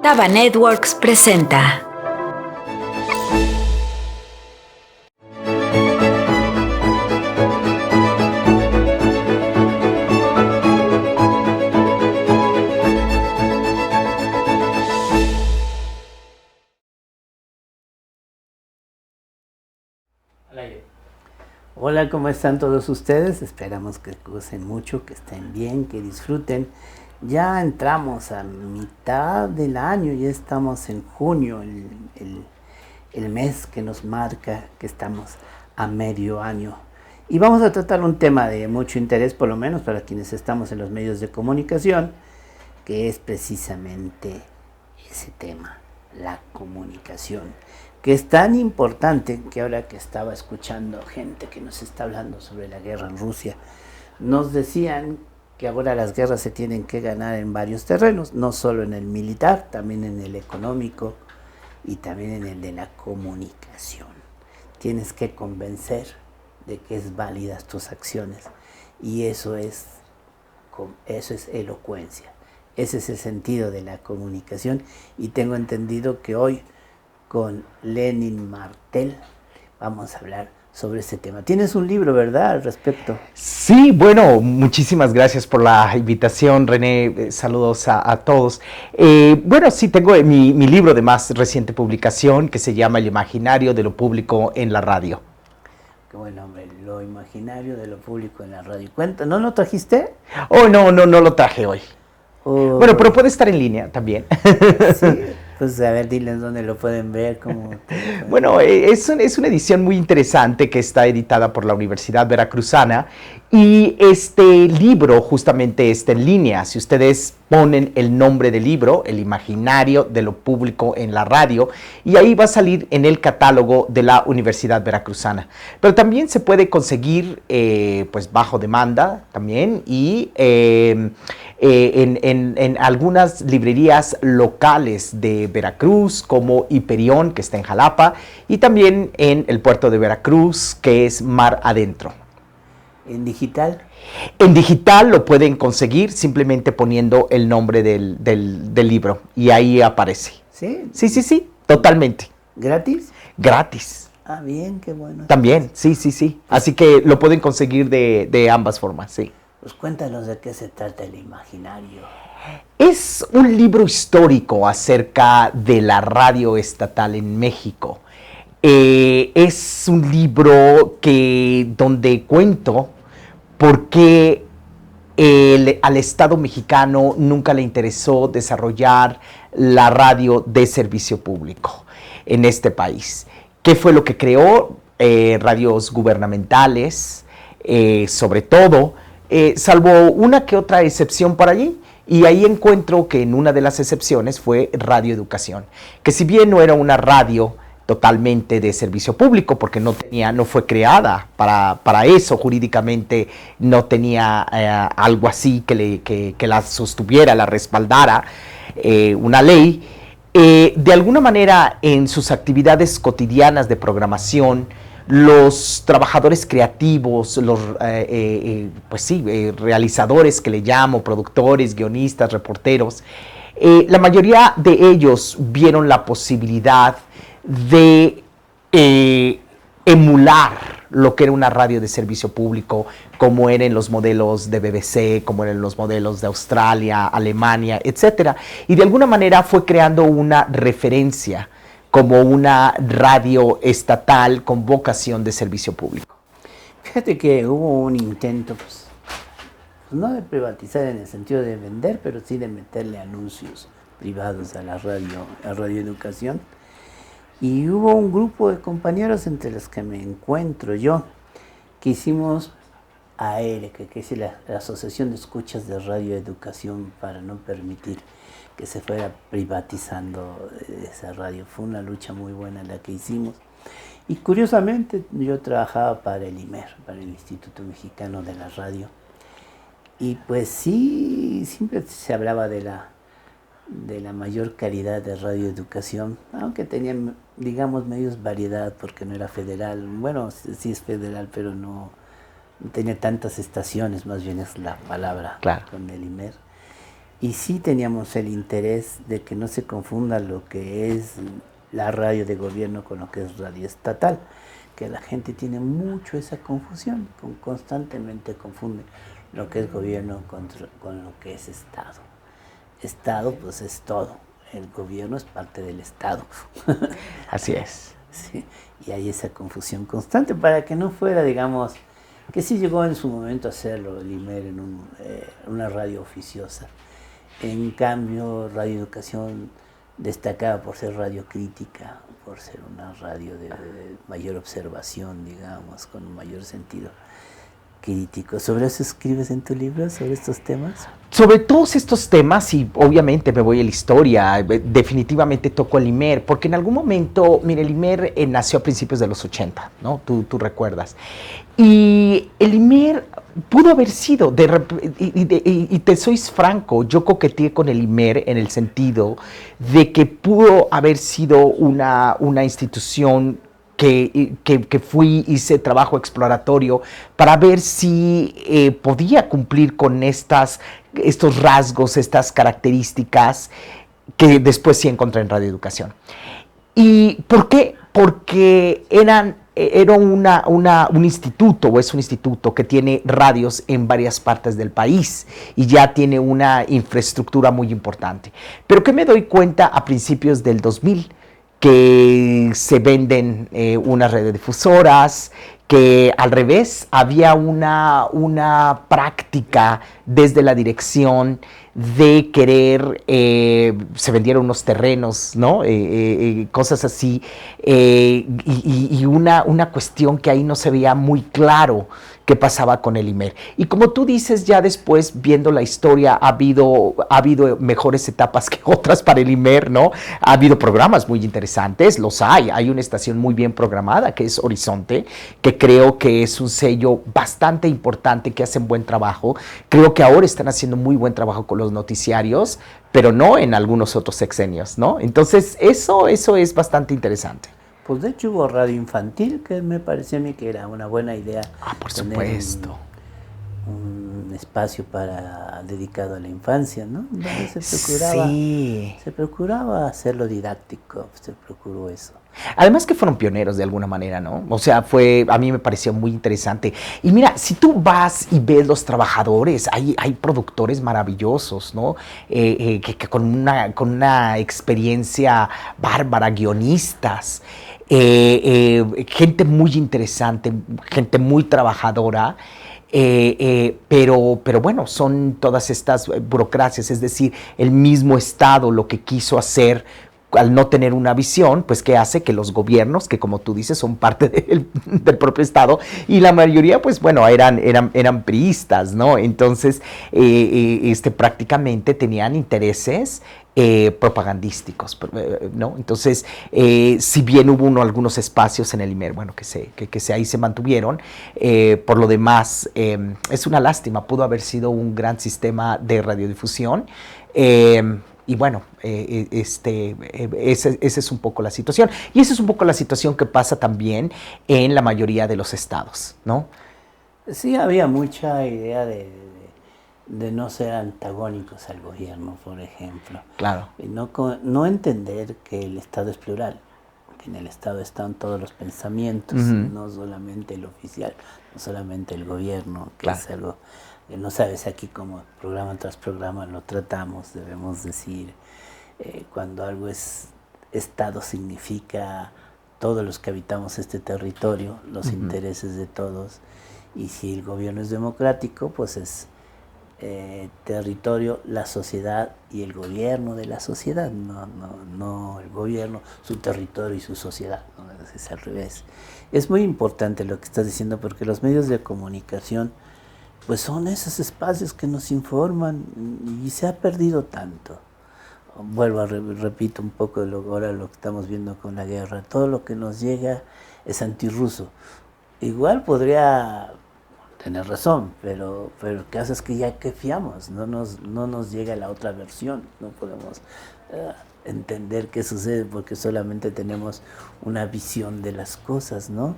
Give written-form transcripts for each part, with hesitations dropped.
Taba Networks presenta. Hola, ¿cómo están todos ustedes? Esperamos que gocen mucho, que estén bien, que disfruten. Ya entramos a mitad del año, ya estamos en junio, el mes que nos marca que estamos a medio año. Y vamos a tratar un tema de mucho interés, por lo menos para quienes estamos en los medios de comunicación, que es precisamente ese tema, la comunicación, que es tan importante que ahora que estaba escuchando gente que nos está hablando sobre la guerra en Rusia, nos decían que ahora las guerras se tienen que ganar en varios terrenos, no solo en el militar, también en el económico y también en el de la comunicación. Tienes que convencer de que es válidas tus acciones y eso es elocuencia. Ese es el sentido de la comunicación y tengo entendido que hoy con Lenin Martel vamos a hablar sobre este tema. Tienes un libro, ¿verdad?, al respecto. Sí, bueno, muchísimas gracias por la invitación, René. Saludos a todos. Bueno, sí, tengo mi libro de más reciente publicación que se llama El imaginario de lo público en la radio. Qué buen nombre, lo imaginario de lo público en la radio. Cuenta, ¿no lo trajiste? Oh, no lo traje hoy. Oh. Bueno, pero puede estar en línea también. Sí, pues a ver, diles dónde lo pueden ver. Bueno, es una edición muy interesante que está editada por la Universidad Veracruzana y este libro justamente está en línea. Si ustedes ponen el nombre del libro, El imaginario de lo público en la radio, y ahí va a salir en el catálogo de la Universidad Veracruzana. Pero también se puede conseguir pues bajo demanda también y en algunas librerías locales de Veracruz, como Hiperión, que está en Jalapa, y también en el puerto de Veracruz, que es Mar Adentro. ¿En digital? En digital lo pueden conseguir simplemente poniendo el nombre del libro y ahí aparece. ¿Sí? Sí, totalmente. ¿Gratis? Gratis. Ah, bien, qué bueno. También, sí. Así que lo pueden conseguir de ambas formas, sí. Pues cuéntanos de qué se trata El imaginario. Es un libro histórico acerca de la radio estatal en México. Es un libro donde cuento por qué al Estado mexicano nunca le interesó desarrollar la radio de servicio público en este país. ¿Qué fue lo que creó? Radios gubernamentales, sobre todo, salvo una que otra excepción por allí. Y ahí encuentro que en una de las excepciones fue Radio Educación, que si bien no era una radio totalmente de servicio público, porque no fue creada para eso jurídicamente, no tenía algo así que la sostuviera, la respaldara, una ley, de alguna manera en sus actividades cotidianas de programación, los trabajadores creativos, los realizadores que le llamo, productores, guionistas, reporteros, la mayoría de ellos vieron la posibilidad de emular lo que era una radio de servicio público, como eran los modelos de BBC, como eran los modelos de Australia, Alemania, etcétera. Y de alguna manera fue creando una referencia como una radio estatal con vocación de servicio público. Fíjate que hubo un intento, pues, no de privatizar en el sentido de vender, pero sí de meterle anuncios privados a la Radio Educación. Y hubo un grupo de compañeros entre los que me encuentro yo, que hicimos AERE, que es la Asociación de Escuchas de Radio Educación, para no permitir que se fuera privatizando esa radio. Fue una lucha muy buena la que hicimos. Y curiosamente yo trabajaba para el IMER, para el Instituto Mexicano de la Radio. Y pues sí, siempre se hablaba de la mayor calidad de radioeducación, aunque tenían, digamos, medios variedad, porque no era federal. Bueno, sí es federal, pero no tenía tantas estaciones, más bien es la palabra, claro, con el IMER. y sí teníamos el interés de que no se confunda lo que es la radio de gobierno con lo que es radio estatal, que la gente tiene mucho esa confusión, constantemente confunde lo que es gobierno con lo que es Estado. Estado pues es todo, el gobierno es parte del Estado. Así es. Sí, y hay esa confusión constante para que no fuera, digamos, que sí llegó en su momento a hacerlo el IMER en una radio oficiosa. En cambio, Radio Educación destacaba por ser radio crítica, por ser una radio de mayor observación, digamos, con un mayor sentido crítico. ¿Sobre eso escribes en tu libro, sobre estos temas? Sobre todos estos temas, y obviamente me voy a la historia, definitivamente toco el IMER, porque en algún momento, mire, el IMER nació a principios de los 80, ¿no? Tú recuerdas. Y el IMER pudo haber sido, y te soy franco, yo coqueteé con el IMER en el sentido de que pudo haber sido una institución que hice trabajo exploratorio para ver si podía cumplir con estos rasgos, estas características que después sí encontré en Radio Educación. ¿Y por qué? Porque era un instituto, o es un instituto que tiene radios en varias partes del país y ya tiene una infraestructura muy importante. Pero que me doy cuenta a principios del 2000, que se venden unas radiodifusoras, que al revés había una práctica desde la dirección de querer, se vendieron unos terrenos, ¿no? Cosas así, y una cuestión que ahí no se veía muy claro qué pasaba con el IMER. Y como tú dices, ya después, viendo la historia, ha habido mejores etapas que otras para el IMER, ¿no? Ha habido programas muy interesantes, los hay. Hay una estación muy bien programada, que es Horizonte, que creo que es un sello bastante importante, que hacen buen trabajo. Creo que ahora están haciendo muy buen trabajo con los noticiarios, pero no en algunos otros sexenios, ¿no? Entonces, eso es bastante interesante. Pues de hecho hubo radio infantil, que me pareció a mí que era una buena idea. Por supuesto. Un espacio dedicado a la infancia, ¿no? Donde se procuraba hacerlo didáctico, se procuró eso. Además que fueron pioneros de alguna manera, ¿no? O sea, a mí me pareció muy interesante. Y mira, si tú vas y ves los trabajadores, hay productores maravillosos, ¿no? Que con una experiencia bárbara, guionistas, gente muy interesante, gente muy trabajadora. Pero bueno, son todas estas burocracias, es decir, el mismo Estado lo que quiso hacer al no tener una visión, pues que hace que los gobiernos, que como tú dices son parte del propio Estado, y la mayoría pues bueno, eran priistas, ¿no? Entonces prácticamente tenían intereses propagandísticos, ¿no? Entonces, si bien hubo algunos espacios en el IMER, bueno, que ahí se mantuvieron, por lo demás, es una lástima, pudo haber sido un gran sistema de radiodifusión, y bueno, esa es un poco la situación. Y esa es un poco la situación que pasa también en la mayoría de los estados, ¿no? Sí, había mucha idea de no ser antagónicos al gobierno, por ejemplo. Claro. Y no entender que el Estado es plural, que en el Estado están todos los pensamientos, no solamente el oficial, no solamente el gobierno, que es algo que no sabes aquí como programa tras programa lo tratamos, debemos decir, cuando algo es Estado significa todos los que habitamos este territorio, los intereses de todos, y si el gobierno es democrático, pues es territorio, la sociedad y el gobierno de la sociedad, no el gobierno, su territorio y su sociedad, ¿no? Es al revés. Es muy importante lo que estás diciendo porque los medios de comunicación pues son esos espacios que nos informan y se ha perdido tanto. Vuelvo repito un poco ahora lo que estamos viendo con la guerra, todo lo que nos llega es antirruso. Igual podría tener razón, pero el caso es que ya que fiamos, no nos llega la otra versión, no podemos entender qué sucede porque solamente tenemos una visión de las cosas, ¿no?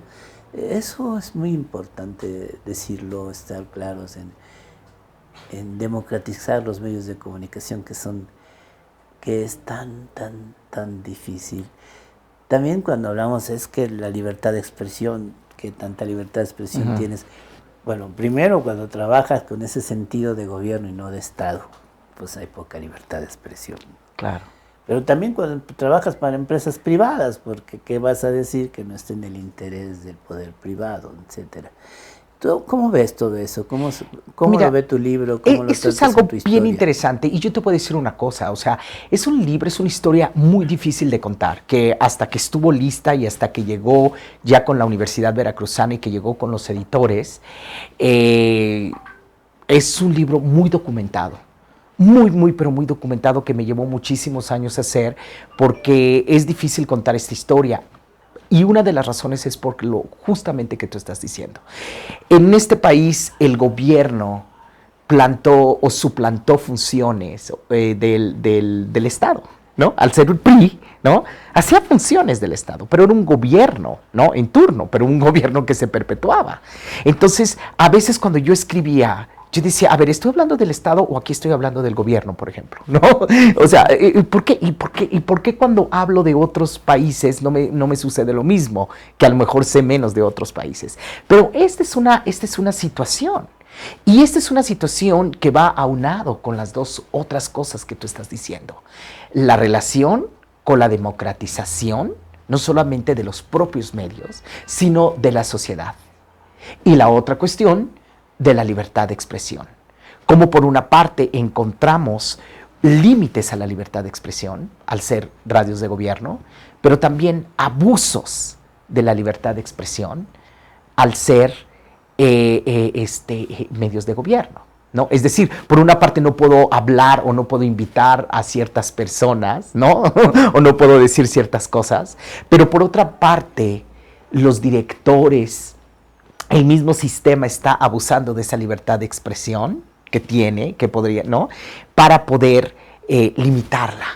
Eso es muy importante decirlo, estar claros en democratizar los medios de comunicación que es tan difícil. También cuando hablamos es que la libertad de expresión, que tanta libertad de expresión tienes, bueno, primero cuando trabajas con ese sentido de gobierno y no de Estado, pues hay poca libertad de expresión. Claro. Pero también cuando trabajas para empresas privadas, porque ¿qué vas a decir que no esté en el interés del poder privado, etcétera? ¿Tú cómo ves todo eso? ¿Cómo Mira, lo ve tu libro? ¿Cómo lo esto es tratas algo en tu historia? bien interesante y yo te puedo decir una cosa, o sea, es un libro, es una historia muy difícil de contar, que hasta que estuvo lista y hasta que llegó ya con la Universidad Veracruzana y que llegó con los editores, es un libro muy documentado. Pero muy documentado, que me llevó muchísimos años hacer, porque es difícil contar esta historia. Y una de las razones es por lo justamente que tú estás diciendo. En este país el gobierno plantó o suplantó funciones del Estado, ¿no? Al ser el PRI, ¿no? Hacía funciones del Estado, pero era un gobierno, ¿no? En turno, pero un gobierno que se perpetuaba. Entonces, a veces cuando yo escribía, yo decía, a ver, ¿estoy hablando del Estado o aquí estoy hablando del gobierno, por ejemplo? ¿No? O sea, ¿por qué cuando hablo de otros países no me sucede lo mismo? Que a lo mejor sé menos de otros países. Pero esta es una situación. Y esta es una situación que va aunado con las dos otras cosas que tú estás diciendo. La relación con la democratización, no solamente de los propios medios, sino de la sociedad. Y la otra cuestión, de la libertad de expresión. Como por una parte encontramos límites a la libertad de expresión al ser radios de gobierno, pero también abusos de la libertad de expresión al ser medios de gobierno, ¿no? Es decir, por una parte no puedo hablar o no puedo invitar a ciertas personas, ¿no? O no puedo decir ciertas cosas, pero por otra parte los directores, el mismo sistema está abusando de esa libertad de expresión que tiene, que podría, ¿no? Para poder limitarla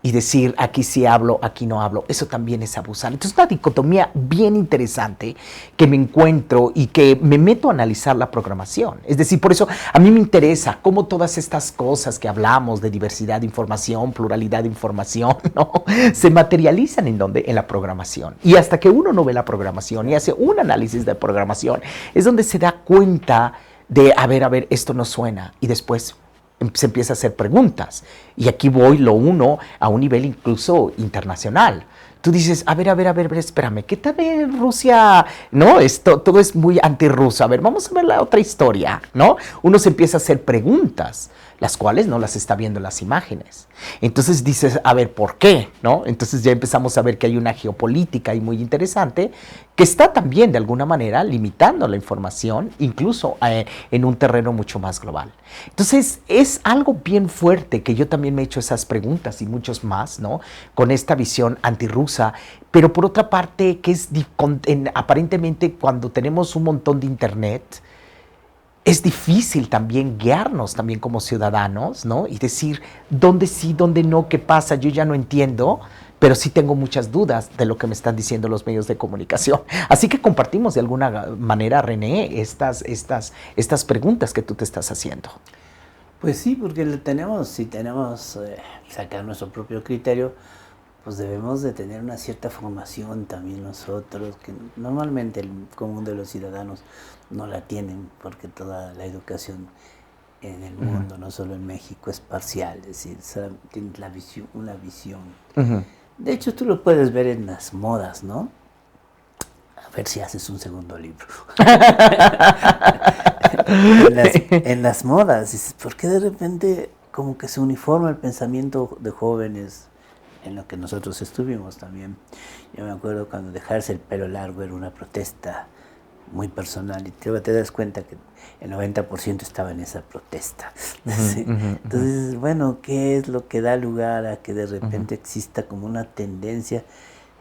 y decir, aquí sí hablo, aquí no hablo. Eso también es abusar. Entonces, una dicotomía bien interesante que me encuentro y que me meto a analizar la programación. Es decir, por eso a mí me interesa cómo todas estas cosas que hablamos de diversidad de información, pluralidad de información, ¿no? Se materializan en la programación. Y hasta que uno no ve la programación y hace un análisis de programación, es donde se da cuenta de, a ver, esto no suena. Y después se empieza a hacer preguntas. Y aquí voy, lo uno a un nivel incluso internacional. Tú dices, a ver, espérame, ¿qué tal de Rusia? No, esto todo es muy antirruso. A ver, vamos a ver la otra historia, ¿no? Uno se empieza a hacer preguntas, las cuales no las está viendo en las imágenes. Entonces dices, a ver, ¿por qué? ¿No? Entonces ya empezamos a ver que hay una geopolítica ahí muy interesante que está también de alguna manera limitando la información, incluso en un terreno mucho más global. Entonces es algo bien fuerte que yo también me he hecho esas preguntas y muchos más, ¿no? Con esta visión antirrusa, pero por otra parte que es aparentemente cuando tenemos un montón de internet, es difícil también guiarnos también como ciudadanos, ¿no? Y decir, ¿dónde sí, dónde no, qué pasa? Yo ya no entiendo, pero sí tengo muchas dudas de lo que me están diciendo los medios de comunicación. Así que compartimos de alguna manera, René, estas preguntas que tú te estás haciendo. Pues sí, porque si tenemos sacar nuestro propio criterio, pues debemos de tener una cierta formación también nosotros, que normalmente el común de los ciudadanos no la tienen, porque toda la educación en el mundo, no solo en México, es parcial, es decir, tienen una visión. De hecho, tú lo puedes ver en las modas, ¿no? A ver si haces un segundo libro. en las modas, dices, ¿por qué de repente como que se uniforma el pensamiento de jóvenes? En lo que nosotros estuvimos también. Yo me acuerdo cuando dejarse el pelo largo era una protesta muy personal y te das cuenta que el 90% estaba en esa protesta. ¿Sí? Entonces, bueno, ¿qué es lo que da lugar a que de repente exista como una tendencia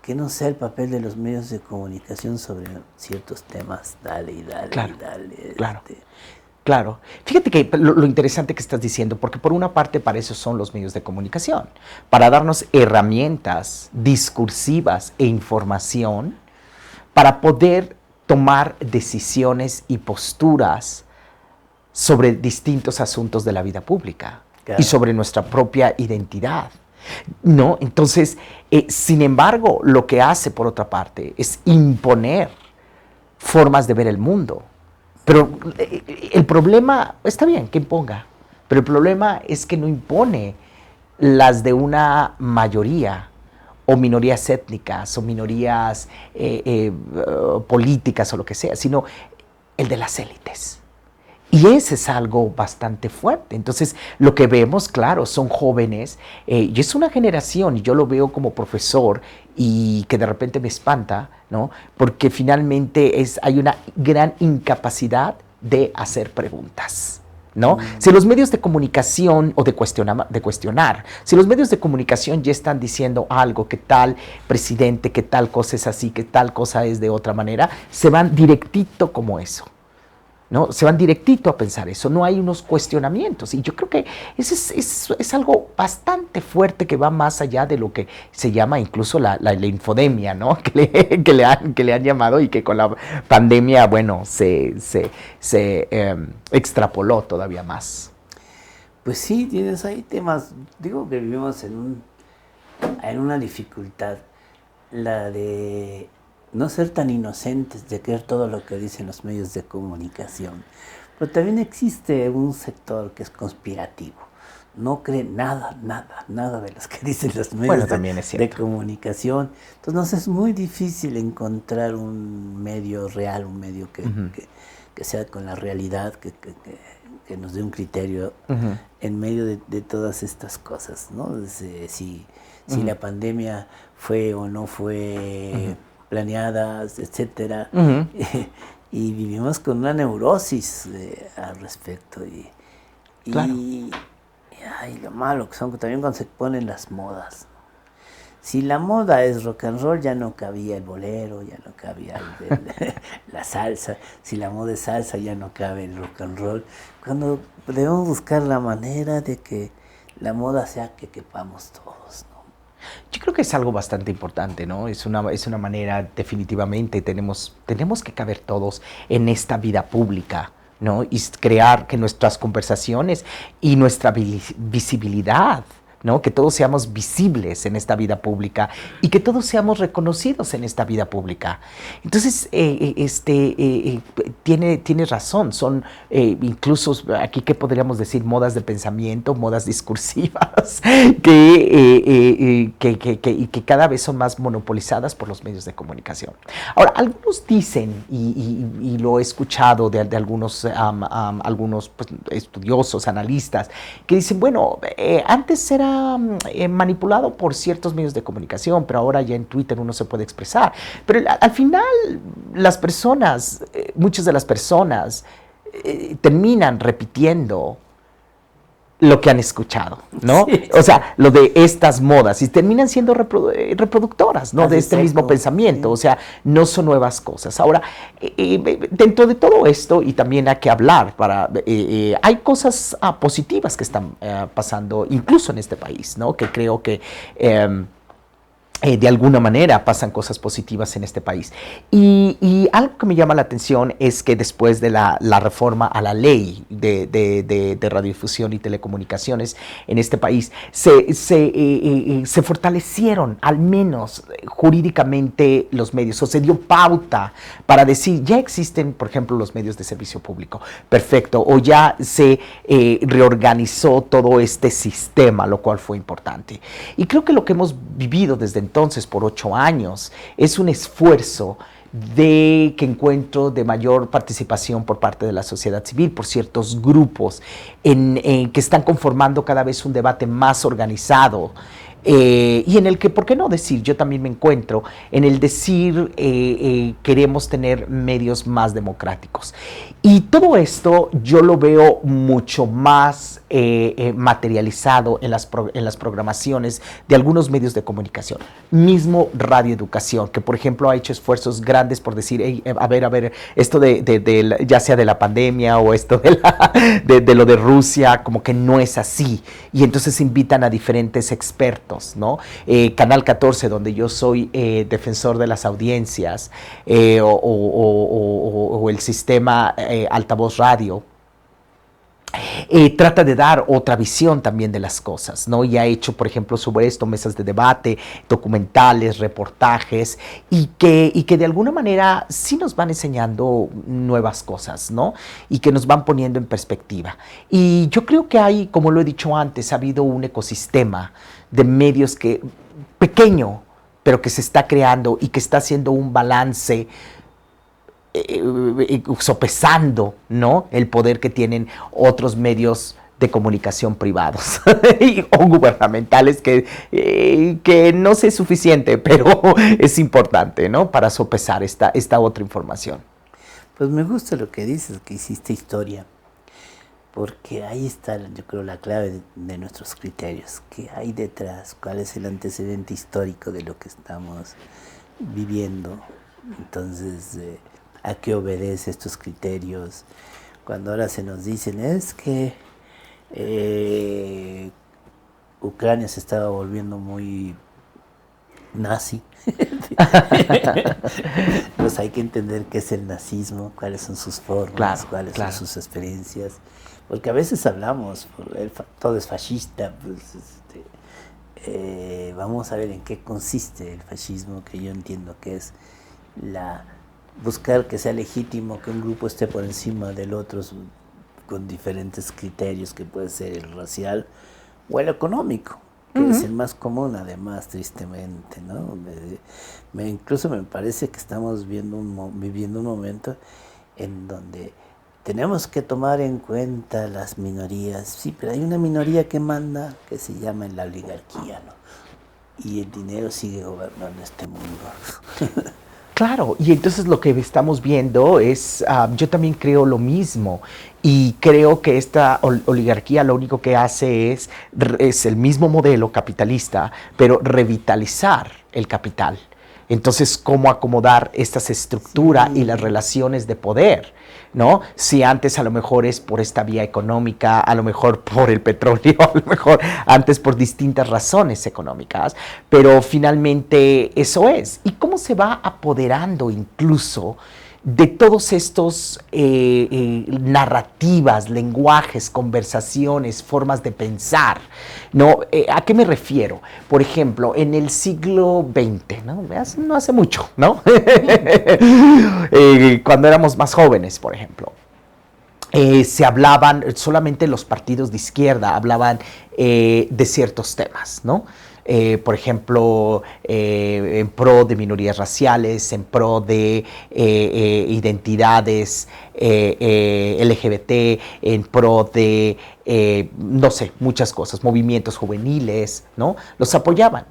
que no sea el papel de los medios de comunicación sobre ciertos temas? Dale y dale, claro, y dale. Claro. Claro. Fíjate que lo interesante que estás diciendo, porque por una parte para eso son los medios de comunicación, para darnos herramientas discursivas e información para poder tomar decisiones y posturas sobre distintos asuntos de la vida pública Claro. y sobre nuestra propia identidad, ¿no? Entonces, sin embargo, lo que hace, por otra parte, es imponer formas de ver el mundo. Pero el problema, está bien que imponga, pero el problema es que no impone las de una mayoría, o minorías étnicas, o minorías políticas, o lo que sea, sino el de las élites. Y ese es algo bastante fuerte. Entonces, lo que vemos, claro, son jóvenes, y es una generación, y yo lo veo como profesor, y que de repente me espanta, ¿no? Porque finalmente hay una gran incapacidad de hacer preguntas, ¿no? Si los medios de comunicación, o de cuestionar, si los medios de comunicación ya están diciendo algo, que tal presidente, que tal cosa es así, que tal cosa es de otra manera, se van directito como eso, ¿no? Se van directito a pensar eso, no hay unos cuestionamientos. Y yo creo que eso es algo bastante fuerte, que va más allá de lo que se llama incluso la infodemia, ¿no? Que le han llamado, y que con la pandemia, bueno, se extrapoló todavía más. Pues sí, tienes ahí temas. Digo que vivimos en una dificultad, la de no ser tan inocentes de creer todo lo que dicen los medios de comunicación. Pero también existe un sector que es conspirativo. No cree nada de los que dicen los medios también es de comunicación. Entonces nos es muy difícil encontrar un medio real, un medio que sea con la realidad, que nos dé un criterio en medio de todas estas cosas, ¿no? Si la pandemia fue o no fue planeadas, etcétera, y vivimos con una neurosis al respecto, Claro. y lo malo que son también cuando se ponen las modas, ¿no? Si la moda es rock and roll, ya no cabía el bolero, ya no cabía la salsa. Si la moda es salsa, ya no cabe el rock and roll. Cuando debemos buscar la manera de que la moda sea que quepamos todos, ¿no? Yo creo que es algo bastante importante, ¿no? Es una manera, definitivamente, tenemos que caber todos en esta vida pública, ¿no? Y crear que nuestras conversaciones y nuestra visibilidad, ¿no? Que todos seamos visibles en esta vida pública, y que todos seamos reconocidos en esta vida pública. Entonces, tiene razón, son incluso aquí, ¿qué podríamos decir? Modas de pensamiento, modas discursivas, que cada vez son más monopolizadas por los medios de comunicación. Ahora, algunos dicen, y lo he escuchado de algunos pues, estudiosos, analistas, que dicen, bueno, antes era manipulado por ciertos medios de comunicación, pero ahora ya en Twitter uno se puede expresar. Pero al final, las personas, muchas de las personas, terminan repitiendo lo que han escuchado, ¿no? Sí. O sea, lo de estas modas, y terminan siendo reproductoras, ¿no? De este mismo pensamiento, o sea, no son nuevas cosas. Ahora, dentro de todo esto, y también hay que hablar, hay cosas positivas que están pasando, incluso en este país, ¿no? Que creo que de alguna manera pasan cosas positivas en este país. Y algo que me llama la atención es que después de la reforma a la ley de radiodifusión y telecomunicaciones en este país, se fortalecieron, al menos jurídicamente, los medios, o se dio pauta para decir, ya existen, por ejemplo, los medios de servicio público, perfecto, o ya se reorganizó todo este sistema, lo cual fue importante. Y creo que lo que hemos vivido desde entonces por 8 años es un esfuerzo que encuentro de mayor participación por parte de la sociedad civil, por ciertos grupos que están conformando cada vez un debate más organizado, y en el que, ¿por qué no decir? Yo también me encuentro en el decir, queremos tener medios más democráticos. Y todo esto yo lo veo mucho más materializado en las programaciones de algunos medios de comunicación. Mismo Radio Educación, que por ejemplo ha hecho esfuerzos grandes por decir, hey, a ver, esto ya sea de la pandemia o esto de lo de Rusia, como que no es así. Y entonces invitan a diferentes expertos, ¿no? Canal 14, donde yo soy defensor de las audiencias, o el sistema Altavoz Radio, trata de dar otra visión también de las cosas, ¿no? Y ha hecho, por ejemplo, sobre esto mesas de debate, documentales, reportajes, y que de alguna manera sí nos van enseñando nuevas cosas, ¿no? Y que nos van poniendo en perspectiva. Y yo creo que hay, como lo he dicho antes, ha habido un ecosistema de medios que pequeño, pero que se está creando y que está haciendo un balance sopesando, ¿no?, el poder que tienen otros medios de comunicación privados o gubernamentales que no sé es suficiente, pero es importante, ¿no?, para sopesar esta otra información. Pues me gusta lo que dices, que hiciste historia, porque ahí está, yo creo, la clave de nuestros criterios. ¿Qué hay detrás? ¿Cuál es el antecedente histórico de lo que estamos viviendo? Entonces, ¿a qué obedece estos criterios? Cuando ahora se nos dicen es que Ucrania se estaba volviendo muy nazi, pues hay que entender qué es el nazismo, cuáles son sus formas, cuáles son sus experiencias, porque a veces hablamos, todo es fascista, pues, vamos a ver en qué consiste el fascismo, que yo entiendo que es buscar que sea legítimo que un grupo esté por encima del otro con diferentes criterios, que puede ser el racial o el económico, que es el más común, además, tristemente, ¿no? Incluso me parece que estamos viviendo un momento en donde tenemos que tomar en cuenta las minorías. Sí, pero hay una minoría que manda, que se llama la oligarquía, ¿no? Y el dinero sigue gobernando este mundo. Claro, y entonces lo que estamos viendo es, yo también creo lo mismo, y creo que esta oligarquía lo único que hace es el mismo modelo capitalista, pero revitalizar el capital. Entonces, ¿cómo acomodar estas estructuras y las relaciones de poder? ¿No? Si antes a lo mejor es por esta vía económica, a lo mejor por el petróleo, a lo mejor antes por distintas razones económicas, pero finalmente eso es. ¿Y cómo se va apoderando incluso de todos estos narrativas, lenguajes, conversaciones, formas de pensar, ¿no? ¿A qué me refiero? Por ejemplo, en el siglo XX, ¿no? No hace mucho, ¿no? Cuando éramos más jóvenes, por ejemplo. Se hablaban, solamente los partidos de izquierda hablaban de ciertos temas, ¿no? Por ejemplo, en pro de minorías raciales, en pro de identidades LGBT, en pro de, no sé, muchas cosas, movimientos juveniles, ¿no? Los apoyaban.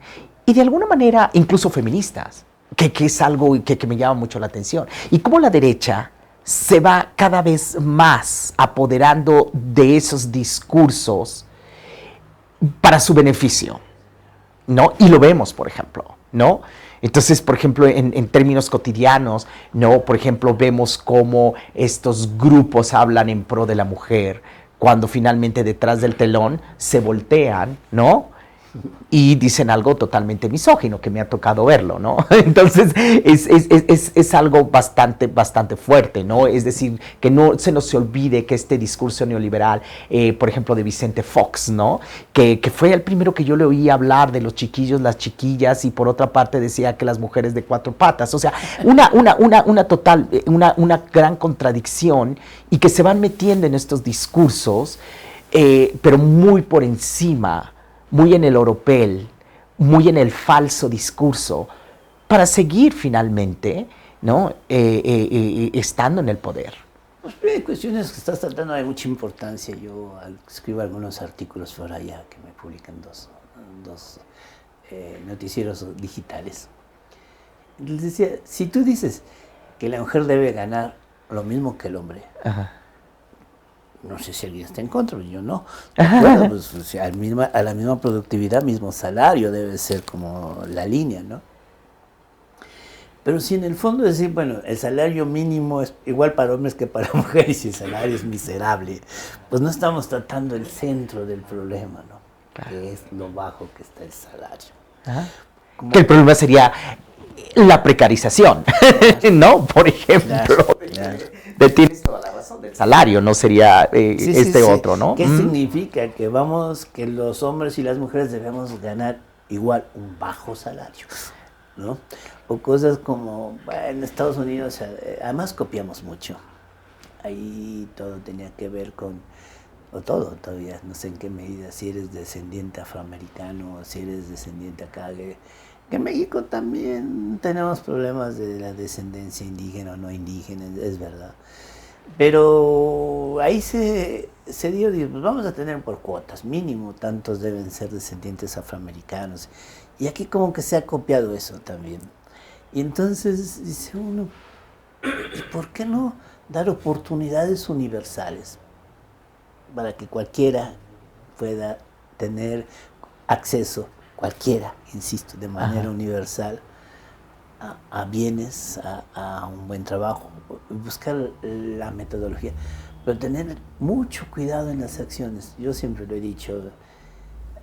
Y de alguna manera, incluso feministas, que es algo que me llama mucho la atención. Y cómo la derecha se va cada vez más apoderando de esos discursos para su beneficio, ¿no? Y lo vemos, por ejemplo, ¿no? Entonces, por ejemplo, en términos cotidianos, ¿no? Por ejemplo, vemos cómo estos grupos hablan en pro de la mujer, cuando finalmente detrás del telón se voltean, ¿no? Y dicen algo totalmente misógino, que me ha tocado verlo, ¿no? Entonces, es algo bastante fuerte, ¿no? Es decir, que no se nos olvide que este discurso neoliberal, por ejemplo, de Vicente Fox, ¿no? Que fue el primero que yo le oí hablar de los chiquillos, las chiquillas, y por otra parte decía que las mujeres de cuatro patas. O sea, una gran contradicción, y que se van metiendo en estos discursos, pero muy por encima, muy en el oropel, muy en el falso discurso, para seguir finalmente, ¿no? Estando en el poder. Pues hay cuestiones que estás tratando de mucha importancia. Yo escribo algunos artículos por allá que me publican dos noticieros digitales. Les decía, si tú dices que la mujer debe ganar lo mismo que el hombre, ajá, no sé si alguien está en contra, yo no. Bueno, pues, o sea, a la misma productividad, mismo salario debe ser como la línea, ¿no? Pero si en el fondo es decir, bueno, el salario mínimo es igual para hombres que para mujeres y el salario es miserable, pues no estamos tratando el centro del problema, ¿no? Claro. Que es lo bajo que está el salario. Que el problema sería la precarización, ¿no? Por ejemplo. Claro. Tienes toda la razón. razón del salario, no sería otro, ¿no? ¿Qué significa? Que los hombres y las mujeres debemos ganar igual un bajo salario, ¿no? O cosas como, bueno, en Estados Unidos, además copiamos mucho. Ahí todo tenía que ver con, o todo todavía, no sé en qué medida, si eres descendiente afroamericano o si eres descendiente acá, que en México también tenemos problemas de la descendencia indígena o no indígena, es verdad. Pero ahí se dio, pues vamos a tener por cuotas, mínimo tantos deben ser descendientes afroamericanos. Y aquí como que se ha copiado eso también. Y entonces dice uno, ¿y por qué no dar oportunidades universales para que cualquiera pueda tener acceso, cualquiera, insisto, de manera universal, a bienes, a un buen trabajo, buscar la metodología, pero tener mucho cuidado en las acciones? Yo siempre lo he dicho,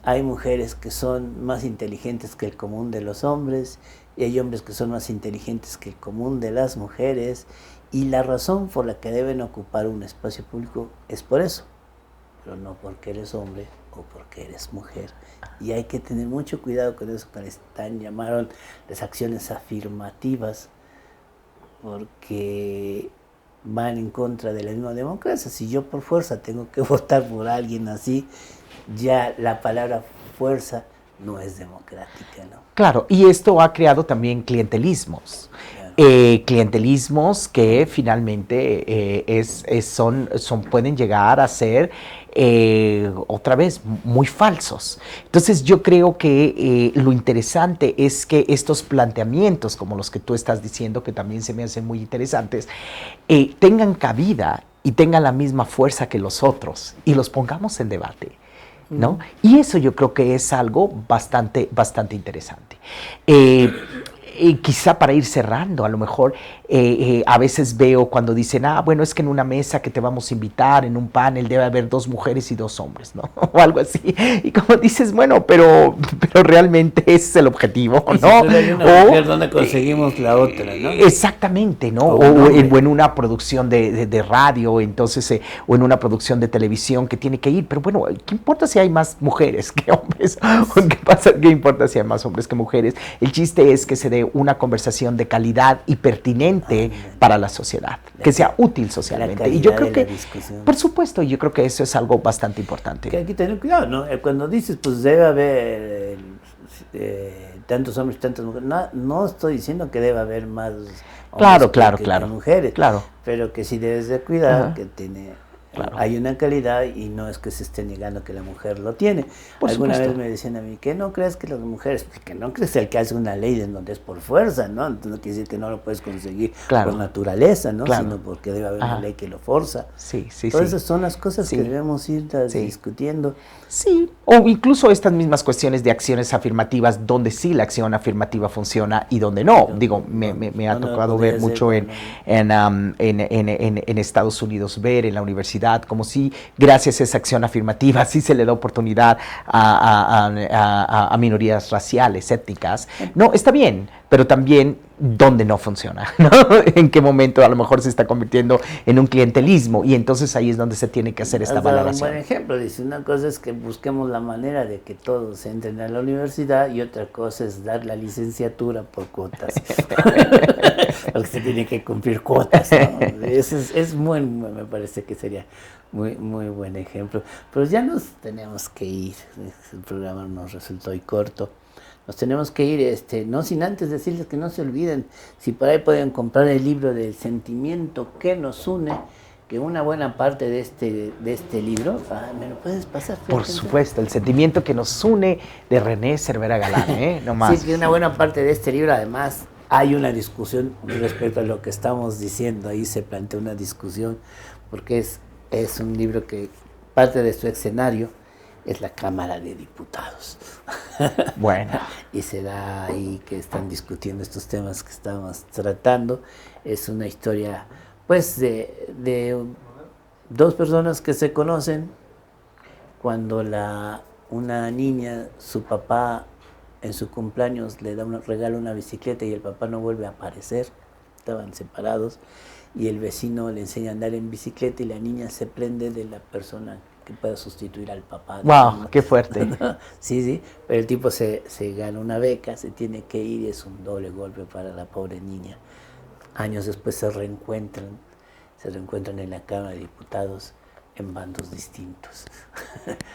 hay mujeres que son más inteligentes que el común de los hombres y hay hombres que son más inteligentes que el común de las mujeres, y la razón por la que deben ocupar un espacio público es por eso, pero no porque eres hombre o porque eres mujer. Y hay que tener mucho cuidado con eso que llamaron las acciones afirmativas, porque van en contra de la misma democracia. Si yo por fuerza tengo que votar por alguien así, ya la palabra fuerza no es democrática, ¿no? Claro, y esto ha creado también clientelismos. Clientelismos que finalmente pueden llegar a ser otra vez muy falsos. Entonces yo creo que lo interesante es que estos planteamientos como los que tú estás diciendo, que también se me hacen muy interesantes, tengan cabida y tengan la misma fuerza que los otros y los pongamos en debate, ¿no? Y eso yo creo que es algo bastante interesante. Quizá para ir cerrando, a lo mejor a veces veo cuando dicen, bueno, es que en una mesa que te vamos a invitar, en un panel debe haber 2 mujeres y 2 hombres, ¿no? O algo así. Y como dices, bueno, pero realmente ese es el objetivo, ¿no? Si hay una mujer, ¿dónde conseguimos la otra, no? Exactamente, ¿no? O en una producción de radio, entonces, o en una producción de televisión que tiene que ir. Pero bueno, ¿qué importa si hay más mujeres que hombres? ¿Qué importa si hay más hombres que mujeres? El chiste es que se dé una conversación de calidad y pertinente para la sociedad, que sea útil socialmente. Y yo creo que, por supuesto, yo creo que eso es algo bastante importante. Que hay que tener cuidado, ¿no? Cuando dices, pues debe haber tantos hombres y tantas mujeres, no estoy diciendo que debe haber más hombres que mujeres, pero que sí debes de cuidar, que hay una calidad y no es que se esté negando que la mujer lo tiene. Alguna vez me decían a mí, ¿qué no crees que las mujeres? Porque no crees el que hace una ley en donde es por fuerza, ¿no? Entonces no quiere decir que no lo puedes conseguir por naturaleza, ¿no? Sino porque debe haber una ley que lo forza. Todas esas son las cosas que debemos ir discutiendo. Sí, o incluso estas mismas cuestiones de acciones afirmativas, donde sí la acción afirmativa funciona y donde no. Digo, me ha tocado ver mucho en Estados Unidos, ver en la universidad, como si gracias a esa acción afirmativa sí se le da oportunidad a minorías raciales, étnicas. No, está bien, pero también donde no funciona, ¿no? En qué momento a lo mejor se está convirtiendo en un clientelismo, y entonces ahí es donde se tiene que hacer esta valoración. Un buen ejemplo, dice, una cosa es que busquemos la manera de que todos entren a la universidad y otra cosa es dar la licenciatura por cuotas. Porque se tiene que cumplir cuotas, ¿no? Eso es me parece que sería muy buen ejemplo. Pero ya nos tenemos que ir, el programa nos resultó hoy corto. Nos tenemos que ir, no sin antes decirles que no se olviden, si por ahí pueden comprar el libro del sentimiento que nos une, que una buena parte de este libro, ¿me lo puedes pasar? Por supuesto, El sentimiento que nos une, de René Cervera Galán, no más. Sí, que una buena parte de este libro, además, hay una discusión respecto a lo que estamos diciendo, ahí se plantea una discusión, porque es un libro que parte de su escenario es la Cámara de Diputados. Bueno. Y se da ahí que están discutiendo estos temas que estamos tratando. Es una historia, pues, de 2 personas que se conocen. Cuando una niña, su papá, en su cumpleaños le regala una bicicleta y el papá no vuelve a aparecer. estaban separados, y el vecino le enseña a andar en bicicleta y la niña se prende de la persona que pueda sustituir al papá. ¡Wow! ¡Qué fuerte! Sí, pero el tipo se gana una beca, se tiene que ir y es un doble golpe para la pobre niña. Años después se reencuentran en la Cámara de Diputados en bandos distintos.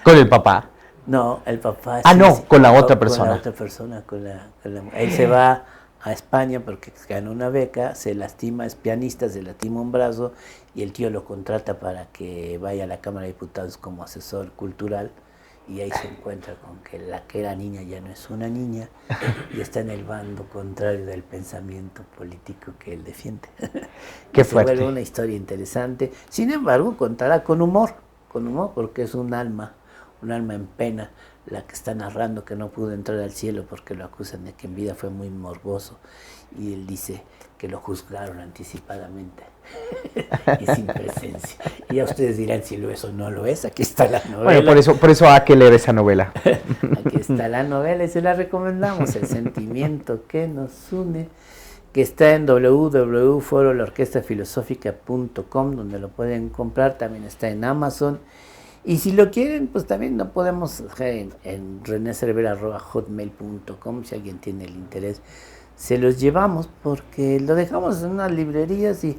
¿Con el papá? No, el papá... Ah, sí, no, con la otra persona. Con la otra persona, él se va a España porque gana una beca, se lastima, es pianista, se lastima un brazo y el tío lo contrata para que vaya a la Cámara de Diputados como asesor cultural, y ahí se encuentra con que la que era niña ya no es una niña y está en el bando contrario del pensamiento político que él defiende. Qué Se fuerte. vuelve una historia interesante, sin embargo contará con humor porque es un alma en pena la que está narrando, que no pudo entrar al cielo porque lo acusan de que en vida fue muy morboso, y él dice que lo juzgaron anticipadamente y sin presencia. Y ya ustedes dirán si lo es o no lo es. Aquí está la novela. Bueno, por eso hay que leer esa novela. Aquí está la novela y se la recomendamos, El sentimiento que nos une, que está en www.forolorquestafilosófica.com, donde lo pueden comprar. También está en Amazon. Y si lo quieren, pues también lo podemos dejar en renecervera@hotmail.com, si alguien tiene el interés. Se los llevamos porque lo dejamos en unas librerías y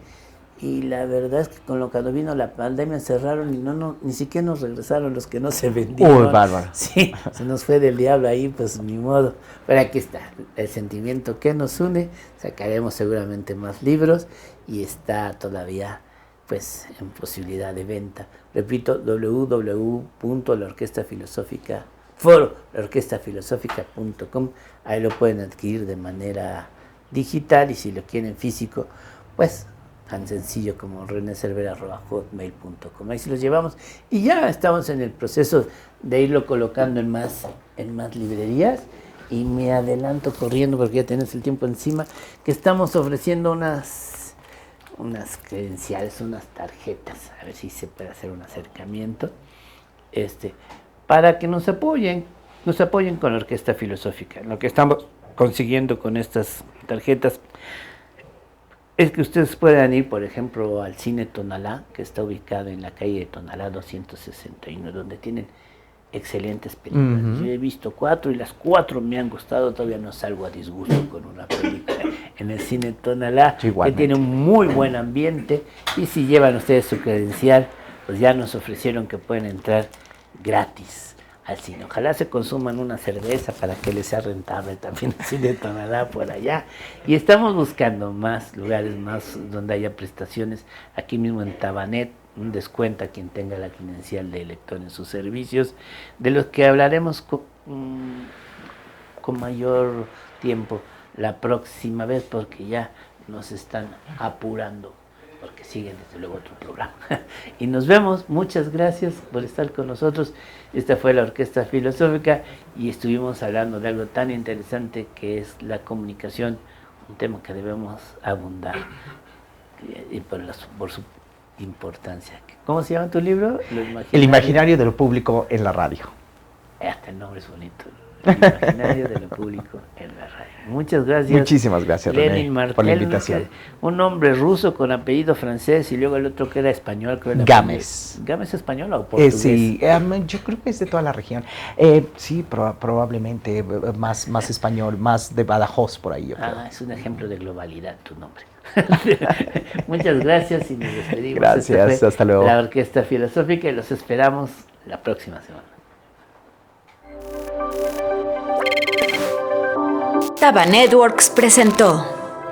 la verdad es que cuando vino la pandemia cerraron y ni siquiera nos regresaron los que no se vendieron. Uy, bárbaro. Sí, se nos fue del diablo ahí, pues ni modo. Pero aquí está, El sentimiento que nos une. Sacaremos seguramente más libros y está todavía pues en posibilidad de venta. Repito, www.laorquestafilosófica.com. Ahí lo pueden adquirir de manera digital, y si lo quieren físico, pues tan sencillo como renecervera@hotmail.com. Ahí se los llevamos y ya estamos en el proceso de irlo colocando en más librerías. Y me adelanto corriendo porque ya tenemos el tiempo encima, que estamos ofreciendo unas credenciales, unas tarjetas, a ver si se puede hacer un acercamiento, para que nos apoyen con la Orquesta Filosófica. Lo que estamos consiguiendo con estas tarjetas es que ustedes puedan ir, por ejemplo, al Cine Tonalá, que está ubicado en la calle de Tonalá 261, donde tienen excelentes películas. Yo he visto 4 y las 4 me han gustado. Todavía no salgo a disgusto con una película en el Cine Tonalá, que tiene un muy buen ambiente. Y si llevan ustedes su credencial, pues ya nos ofrecieron que pueden entrar gratis al cine. Ojalá se consuman una cerveza para que les sea rentable también el Cine Tonalá por allá. Y estamos buscando más lugares, más donde haya prestaciones. Aquí mismo en Tabanet, un descuento a quien tenga la credencial de lector en sus servicios, de los que hablaremos con mayor tiempo la próxima vez, porque ya nos están apurando, porque siguen desde luego otro programa. Y nos vemos, muchas gracias por estar con nosotros. Esta fue la Orquesta Filosófica y estuvimos hablando de algo tan interesante que es la comunicación, un tema que debemos abundar y por su importancia. ¿Cómo se llama tu libro? El imaginario de lo público en la radio. Hasta el nombre es bonito. El imaginario de lo público en la radio. Muchas gracias. Muchísimas gracias, Lenin René, por la invitación. Un hombre ruso con apellido francés y luego el otro que era español. Gámez. ¿Gámez español o portugués? Sí, yo creo que es de toda la región. Sí, probablemente más español, más de Badajoz por ahí. Yo creo. Es un ejemplo de globalidad tu nombre. Muchas gracias y nos despedimos. Gracias, hasta luego. La Orquesta Filosófica y los esperamos la próxima semana. Taba Networks presentó